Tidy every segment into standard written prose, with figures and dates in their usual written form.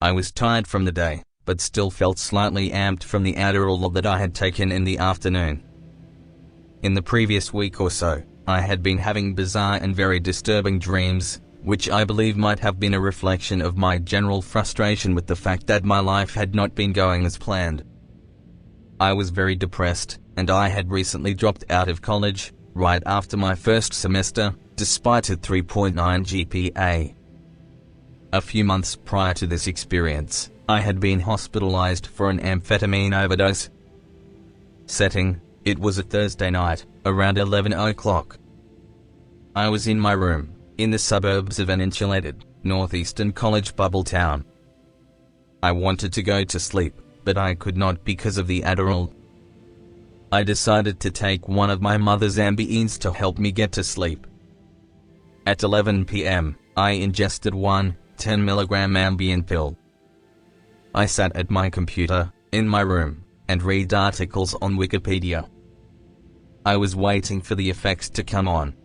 I was tired from the day, but still felt slightly amped from the Adderall that I had taken in the afternoon. In the previous week or so, I had been having bizarre and very disturbing dreams, which I believe might have been a reflection of my general frustration with the fact that my life had not been going as planned. I was very depressed, and I had recently dropped out of college, right after my first semester, despite a 3.9 GPA. A few months prior to this experience, I had been hospitalized for an amphetamine overdose. Setting: it was a Thursday night, around 11 o'clock. I was in my room, in the suburbs of an insulated, northeastern college bubble town. I wanted to go to sleep, but I could not because of the Adderall. I decided to take one of my mother's Ambiens to help me get to sleep. At 11 p.m., I ingested one 10mg Ambien pill. I sat at my computer, in my room, and read articles on Wikipedia. I was waiting for the effects to come on.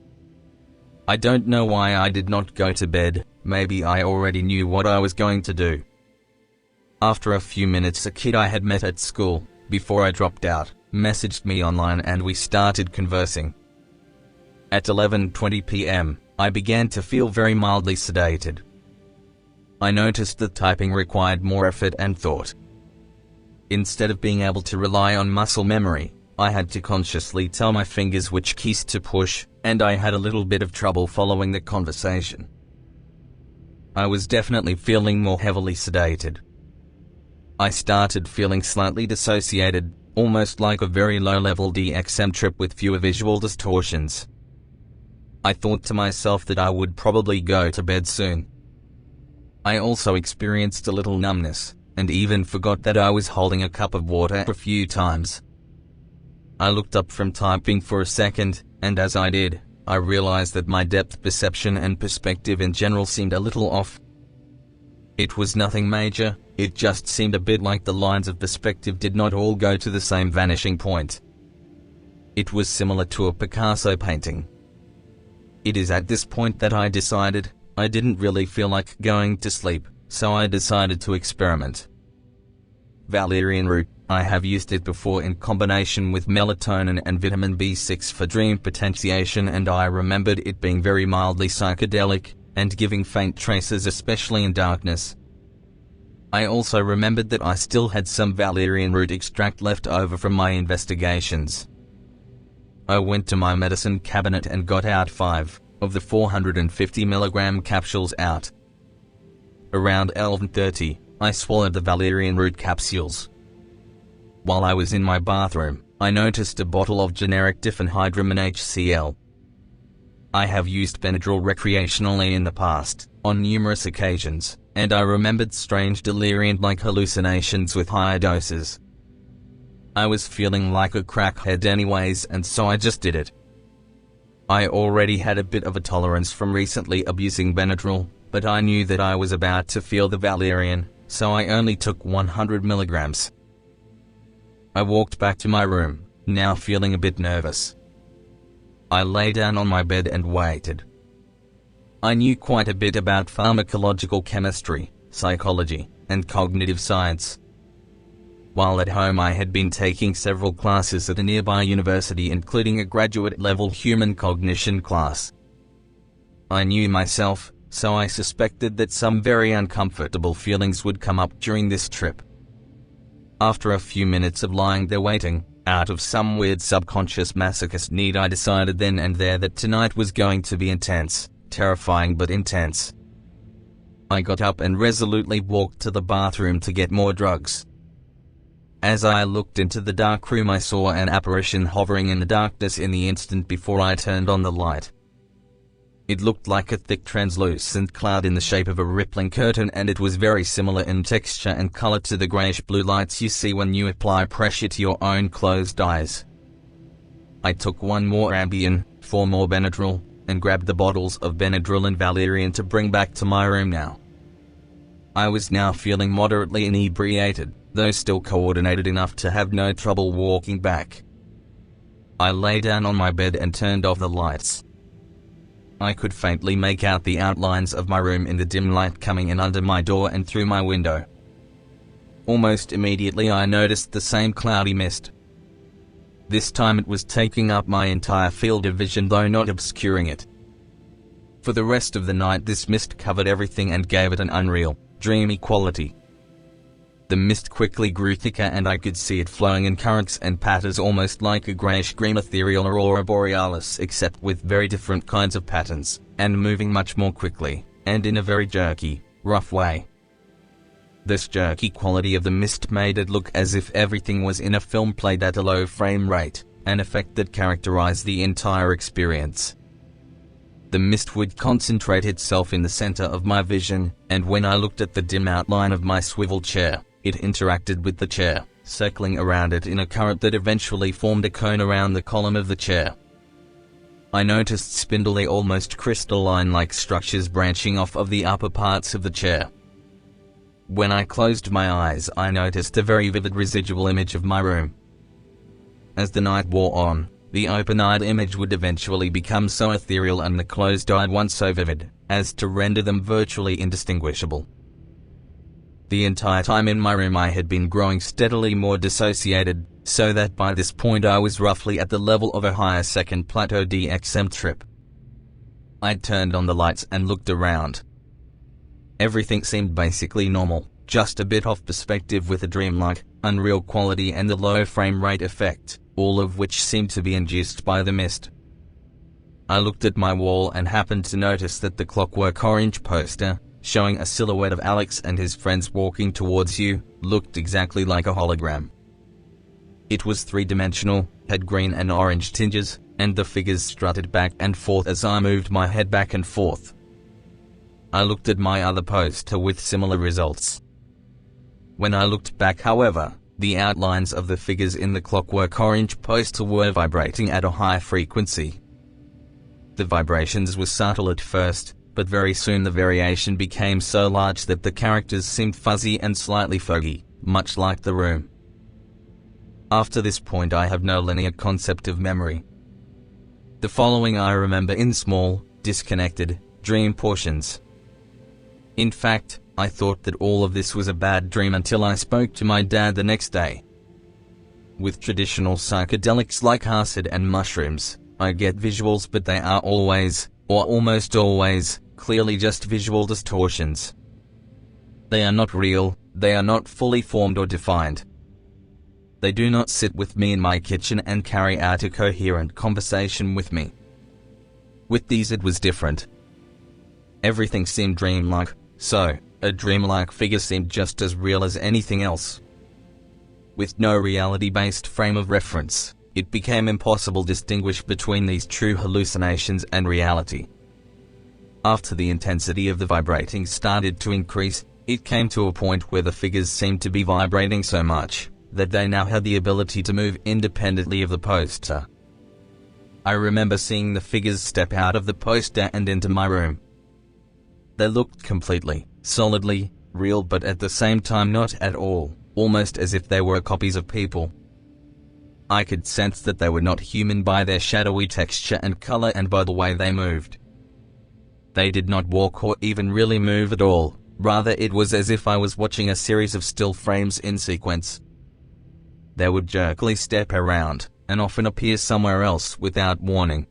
I don't know why I did not go to bed, maybe I already knew what I was going to do. After a few minutes, a kid I had met at school, before I dropped out, messaged me online and we started conversing. At 11:20 p.m., I began to feel very mildly sedated. I noticed that typing required more effort and thought. Instead of being able to rely on muscle memory, I had to consciously tell my fingers which keys to push, and I had a little bit of trouble following the conversation. I was definitely feeling more heavily sedated. I started feeling slightly dissociated, almost like a very low-level DXM trip with fewer visual distortions. I thought to myself that I would probably go to bed soon. I also experienced a little numbness, and even forgot that I was holding a cup of water a few times. I looked up from typing for a second, and as I did, I realized that my depth perception and perspective in general seemed a little off. It was nothing major, it just seemed a bit like the lines of perspective did not all go to the same vanishing point. It was similar to a Picasso painting. It is at this point that I decided I didn't really feel like going to sleep, so I decided to experiment. Valerian root, I have used it before in combination with melatonin and vitamin B6 for dream potentiation, and I remembered it being very mildly psychedelic, and giving faint traces especially in darkness. I also remembered that I still had some valerian root extract left over from my investigations. I went to my medicine cabinet and got out 5 of the 450mg capsules out. Around 11:30, I swallowed the valerian root capsules. While I was in my bathroom, I noticed a bottle of generic diphenhydramine HCl. I have used Benadryl recreationally in the past, on numerous occasions, and I remembered strange delirium-like hallucinations with higher doses. I was feeling like a crackhead anyways, and so I just did it. I already had a bit of a tolerance from recently abusing Benadryl, but I knew that I was about to feel the valerian, so I only took 100mg. I walked back to my room, now feeling a bit nervous. I lay down on my bed and waited. I knew quite a bit about pharmacological chemistry, psychology, and cognitive science. While at home, I had been taking several classes at a nearby university, including a graduate-level human cognition class. I knew myself, so I suspected that some very uncomfortable feelings would come up during this trip. After a few minutes of lying there waiting, out of some weird subconscious masochist need, I decided then and there that tonight was going to be intense, terrifying but intense. I got up and resolutely walked to the bathroom to get more drugs. As I looked into the dark room, I saw an apparition hovering in the darkness in the instant before I turned on the light. It looked like a thick translucent cloud in the shape of a rippling curtain, and it was very similar in texture and color to the grayish-blue lights you see when you apply pressure to your own closed eyes. I took 1 more Ambien, 4 more Benadryl, and grabbed the bottles of Benadryl and valerian to bring back to my room now. I was now feeling moderately inebriated, though still coordinated enough to have no trouble walking back. I lay down on my bed and turned off the lights. I could faintly make out the outlines of my room in the dim light coming in under my door and through my window. Almost immediately I noticed the same cloudy mist. This time it was taking up my entire field of vision, though not obscuring it. For the rest of the night this mist covered everything and gave it an unreal, dreamy quality. The mist quickly grew thicker and I could see it flowing in currents and patterns, almost like a greyish-green ethereal aurora borealis, except with very different kinds of patterns, and moving much more quickly, and in a very jerky, rough way. This jerky quality of the mist made it look as if everything was in a film played at a low frame rate, an effect that characterized the entire experience. The mist would concentrate itself in the center of my vision, and when I looked at the dim outline of my swivel chair, it interacted with the chair, circling around it in a current that eventually formed a cone around the column of the chair. I noticed spindly, almost crystalline-like structures branching off of the upper parts of the chair. When I closed my eyes, I noticed a very vivid residual image of my room. As the night wore on, the open-eyed image would eventually become so ethereal and the closed-eyed one so vivid, as to render them virtually indistinguishable. The entire time in my room I had been growing steadily more dissociated, so that by this point I was roughly at the level of a higher second plateau DXM trip. I turned on the lights and looked around. Everything seemed basically normal, just a bit off perspective with a dreamlike, unreal quality and the low frame rate effect, all of which seemed to be induced by the mist. I looked at my wall and happened to notice that the clockwork orange poster, showing a silhouette of Alex and his friends walking towards you, looked exactly like a hologram. It was three-dimensional, had green and orange tinges, and the figures strutted back and forth as I moved my head back and forth. I looked at my other poster with similar results. When I looked back, however, the outlines of the figures in the clockwork orange poster were vibrating at a high frequency. The vibrations were subtle at first, but very soon the variation became so large that the characters seemed fuzzy and slightly foggy, much like the room. After this point I have no linear concept of memory. The following I remember in small, disconnected, dream portions. In fact, I thought that all of this was a bad dream until I spoke to my dad the next day. With traditional psychedelics like acid and mushrooms, I get visuals, but they are always, or almost always, clearly just visual distortions. They are not real, they are not fully formed or defined. They do not sit with me in my kitchen and carry out a coherent conversation with me. With these it was different. Everything seemed dreamlike, so a dreamlike figure seemed just as real as anything else. With no reality-based frame of reference, it became impossible to distinguish between these true hallucinations and reality. After the intensity of the vibrating started to increase, it came to a point where the figures seemed to be vibrating so much that they now had the ability to move independently of the poster. I remember seeing the figures step out of the poster and into my room. They looked completely, solidly, real, but at the same time not at all, almost as if they were copies of people. I could sense that they were not human by their shadowy texture and color and by the way they moved. They did not walk or even really move at all, rather it was as if I was watching a series of still frames in sequence. They would jerkily step around, and often appear somewhere else without warning.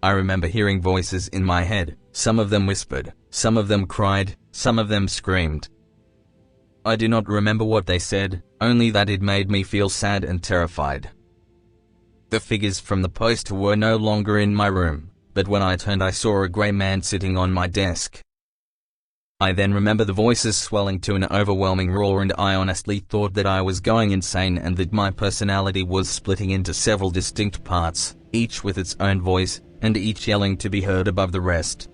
I remember hearing voices in my head. Some of them whispered, some of them cried, some of them screamed. I do not remember what they said, only that it made me feel sad and terrified. The figures from the poster were no longer in my room, but when I turned I saw a grey man sitting on my desk. I then remember the voices swelling to an overwhelming roar, and I honestly thought that I was going insane and that my personality was splitting into several distinct parts, each with its own voice, and each yelling to be heard above the rest.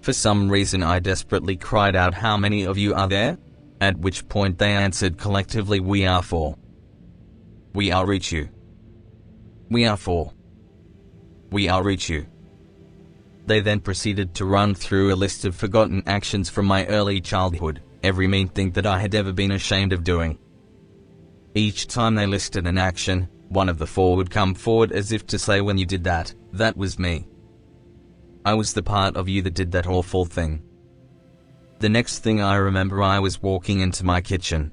For some reason I desperately cried out, "How many of you are there?" At which point they answered collectively, "We are 4. We are reach you. We are 4. We are reach you." They then proceeded to run through a list of forgotten actions from my early childhood, every mean thing that I had ever been ashamed of doing. Each time they listed an action, one of the 4 would come forward as if to say, "When you did that, that was me." I was the part of you that did that awful thing. The next thing I remember, I was walking into my kitchen.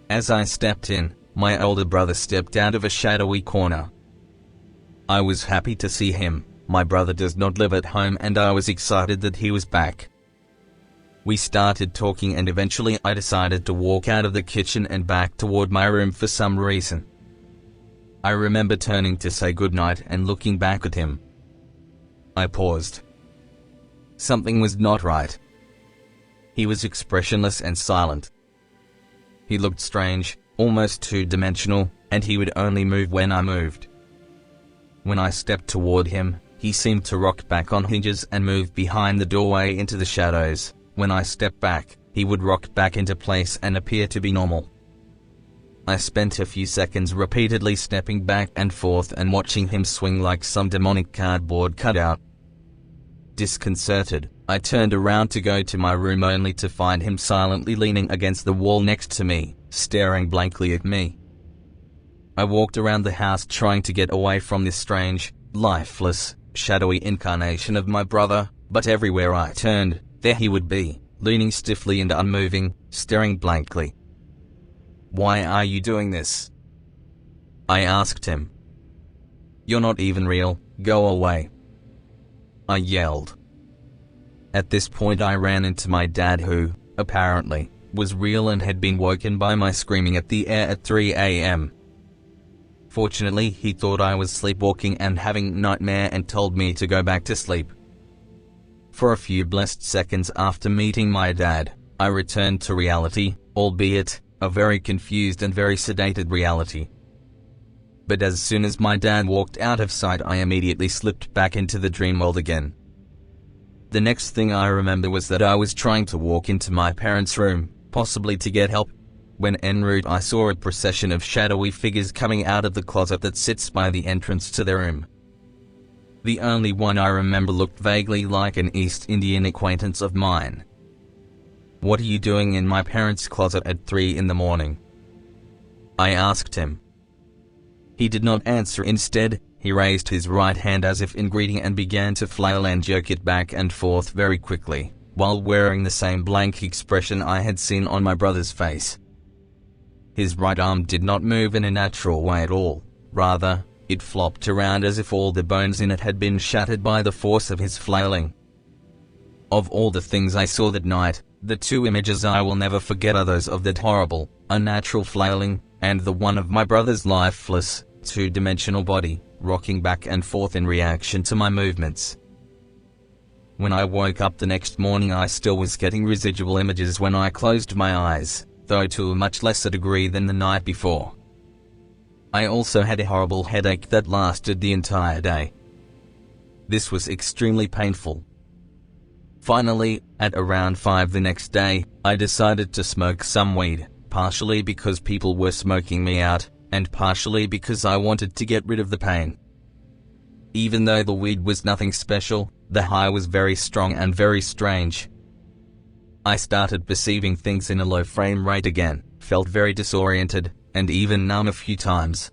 As I stepped in, my older brother stepped out of a shadowy corner. I was happy to see him. My brother does not live at home and I was excited that he was back. We started talking and eventually I decided to walk out of the kitchen and back toward my room for some reason. I remember turning to say goodnight and looking back at him. I paused. Something was not right. He was expressionless and silent. He looked strange, almost two-dimensional, and he would only move when I moved. When I stepped toward him, he seemed to rock back on hinges and move behind the doorway into the shadows. When I stepped back, he would rock back into place and appear to be normal. I spent a few seconds repeatedly stepping back and forth and watching him swing like some demonic cardboard cutout. Disconcerted, I turned around to go to my room only to find him silently leaning against the wall next to me, staring blankly at me. I walked around the house trying to get away from this strange, lifeless, shadowy incarnation of my brother, but everywhere I turned, there he would be, leaning stiffly and unmoving, staring blankly. "Why are you doing this?" I asked him. "You're not even real, go away," I yelled. At this point I ran into my dad who, apparently, was real and had been woken by my screaming at the air at 3 a.m. Fortunately, he thought I was sleepwalking and having a nightmare and told me to go back to sleep. For a few blessed seconds after meeting my dad, I returned to reality, albeit a very confused and very sedated reality. But as soon as my dad walked out of sight, I immediately slipped back into the dream world again. The next thing I remember was that I was trying to walk into my parents' room, possibly to get help, when en route I saw a procession of shadowy figures coming out of the closet that sits by the entrance to their room. The only one I remember looked vaguely like an East Indian acquaintance of mine. "What are you doing in my parents' closet at 3 in the morning?" I asked him. He did not answer. Instead, he raised his right hand as if in greeting and began to flail and jerk it back and forth very quickly, while wearing the same blank expression I had seen on my brother's face. His right arm did not move in a natural way at all. Rather, it flopped around as if all the bones in it had been shattered by the force of his flailing. Of all the things I saw that night, the two images I will never forget are those of that horrible, unnatural flailing, and the one of my brother's lifeless, two-dimensional body, rocking back and forth in reaction to my movements. When I woke up the next morning, I still was getting residual images when I closed my eyes, though to a much lesser degree than the night before. I also had a horrible headache that lasted the entire day. This was extremely painful. Finally, at around 5 the next day, I decided to smoke some weed, partially because people were smoking me out, and partially because I wanted to get rid of the pain. Even though the weed was nothing special, the high was very strong and very strange. I started perceiving things in a low frame rate again, felt very disoriented, and even numb a few times.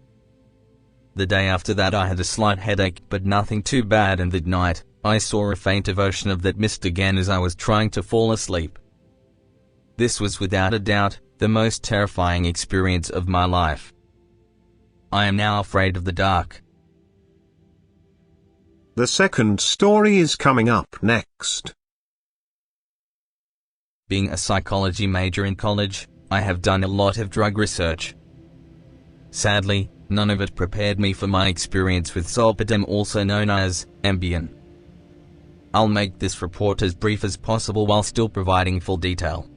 The day after that I had a slight headache, but nothing too bad, and that night, I saw a faint version of that mist again as I was trying to fall asleep. This was without a doubt the most terrifying experience of my life. I am now afraid of the dark. The second story is coming up next. Being a psychology major in college, I have done a lot of drug research. Sadly, none of it prepared me for my experience with Zolpidem, also known as Ambien. I'll make this report as brief as possible while still providing full detail.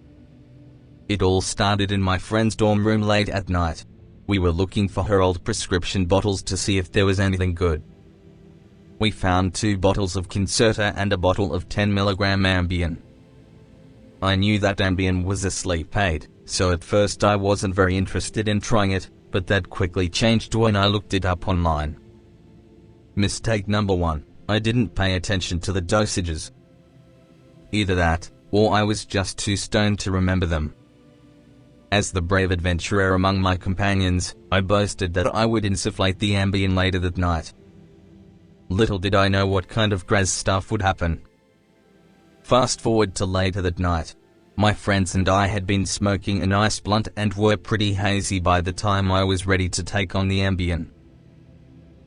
It all started in my friend's dorm room late at night. We were looking for her old prescription bottles to see if there was anything good. We found 2 bottles of Concerta and a bottle of 10 mg Ambien. I knew that Ambien was a sleep aid, so at first I wasn't very interested in trying it, but that quickly changed when I looked it up online. Mistake number 1, I didn't pay attention to the dosages. Either that, or I was just too stoned to remember them. As the brave adventurer among my companions, I boasted that I would insufflate the Ambien later that night. Little did I know what kind of crazy stuff would happen. Fast forward to later that night. My friends and I had been smoking a nice blunt and were pretty hazy by the time I was ready to take on the Ambien.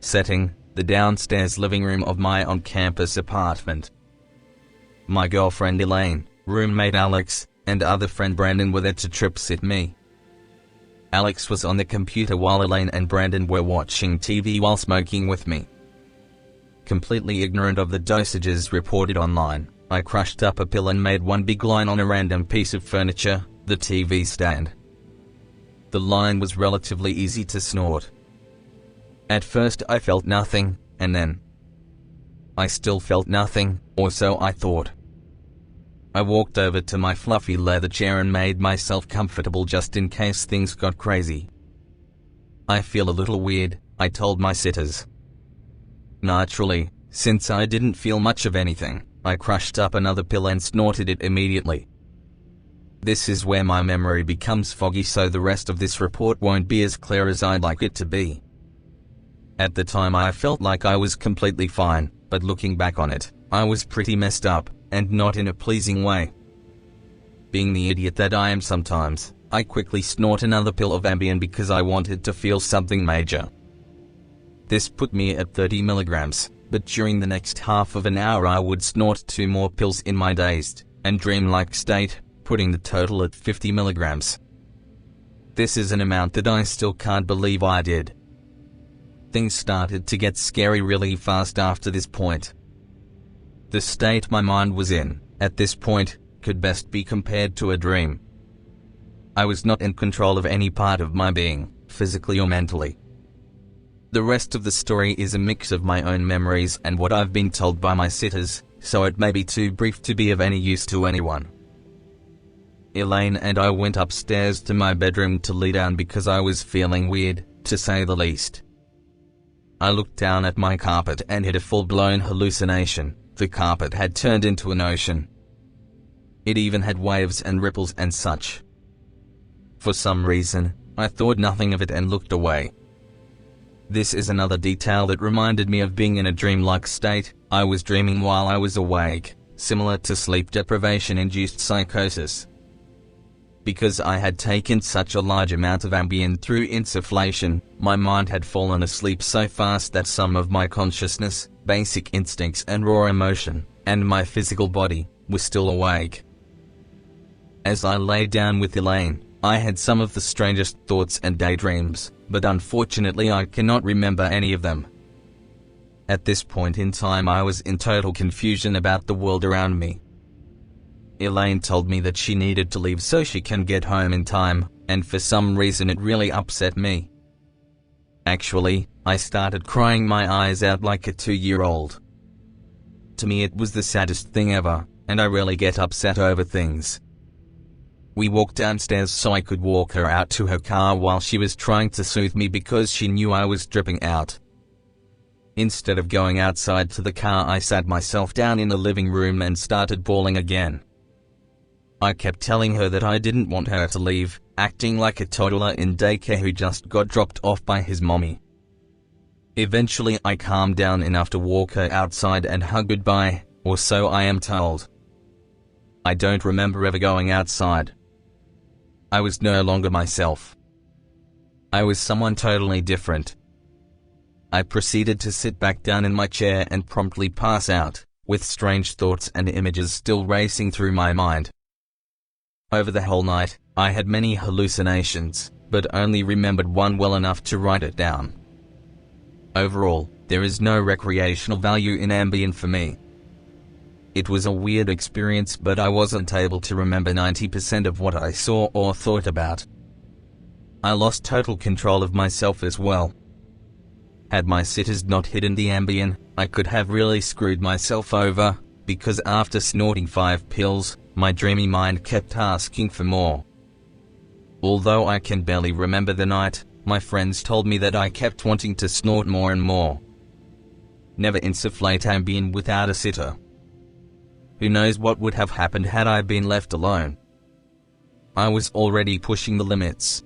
Setting: the downstairs living room of my on-campus apartment. My girlfriend Elaine, roommate Alex, and other friend Brandon were there to trip sit me. Alex was on the computer while Elaine and Brandon were watching TV while smoking with me. Completely ignorant of the dosages reported online, I crushed up a pill and made one big line on a random piece of furniture, the TV stand. The line was relatively easy to snort. At first I felt nothing, and then I still felt nothing, or so I thought. I walked over to my fluffy leather chair and made myself comfortable just in case things got crazy. I feel a little weird, I told my sitters. Naturally, since I didn't feel much of anything, I crushed up another pill and snorted it immediately. This is where my memory becomes foggy, so the rest of this report won't be as clear as I'd like it to be. At the time I felt like I was completely fine, but looking back on it, I was pretty messed up, and not in a pleasing way. Being the idiot that I am sometimes, I quickly snort another pill of Ambien because I wanted to feel something major. This put me at 30 milligrams, but during the next half of an hour I would snort 2 more pills in my dazed and dreamlike state, putting the total at 50 milligrams. This is an amount that I still can't believe I did. Things started to get scary really fast after this point. The state my mind was in, at this point, could best be compared to a dream. I was not in control of any part of my being, physically or mentally. The rest of the story is a mix of my own memories and what I've been told by my sitters, so it may be too brief to be of any use to anyone. Elaine and I went upstairs to my bedroom to lay down because I was feeling weird, to say the least. I looked down at my carpet and had a full-blown hallucination. The carpet had turned into an ocean. It even had waves and ripples and such. For some reason, I thought nothing of it and looked away. This is another detail that reminded me of being in a dreamlike state. I was dreaming while I was awake, similar to sleep deprivation-induced psychosis. Because I had taken such a large amount of Ambien through insufflation, my mind had fallen asleep so fast that some of my consciousness, basic instincts and raw emotion, and my physical body, were still awake. As I lay down with Elaine, I had some of the strangest thoughts and daydreams, but unfortunately I cannot remember any of them. At this point in time I was in total confusion about the world around me. Elaine told me that she needed to leave so she can get home in time, and for some reason it really upset me. Actually, I started crying my eyes out like a 2-year-old. To me it was the saddest thing ever, and I rarely get upset over things. We walked downstairs so I could walk her out to her car while she was trying to soothe me because she knew I was dripping out. Instead of going outside to the car, I sat myself down in the living room and started bawling again. I kept telling her that I didn't want her to leave, acting like a toddler in daycare who just got dropped off by his mommy. Eventually I calmed down enough to walk her outside and hug goodbye, or so I am told. I don't remember ever going outside. I was no longer myself. I was someone totally different. I proceeded to sit back down in my chair and promptly pass out, with strange thoughts and images still racing through my mind. Over the whole night, I had many hallucinations, but only remembered one well enough to write it down. Overall, there is no recreational value in Ambien for me. It was a weird experience, but I wasn't able to remember 90% of what I saw or thought about. I lost total control of myself as well. Had my sitters not hidden the Ambien, I could have really screwed myself over, because after snorting 5 pills, my dreamy mind kept asking for more. Although I can barely remember the night, my friends told me that I kept wanting to snort more and more. Never insufflate Ambien without a sitter. Who knows what would have happened had I been left alone? I was already pushing the limits.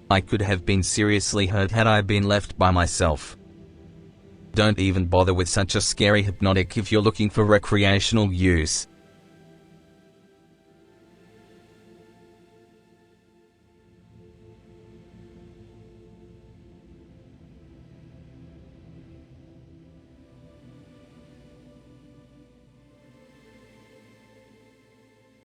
I could have been seriously hurt had I been left by myself. Don't even bother with such a scary hypnotic if you're looking for recreational use.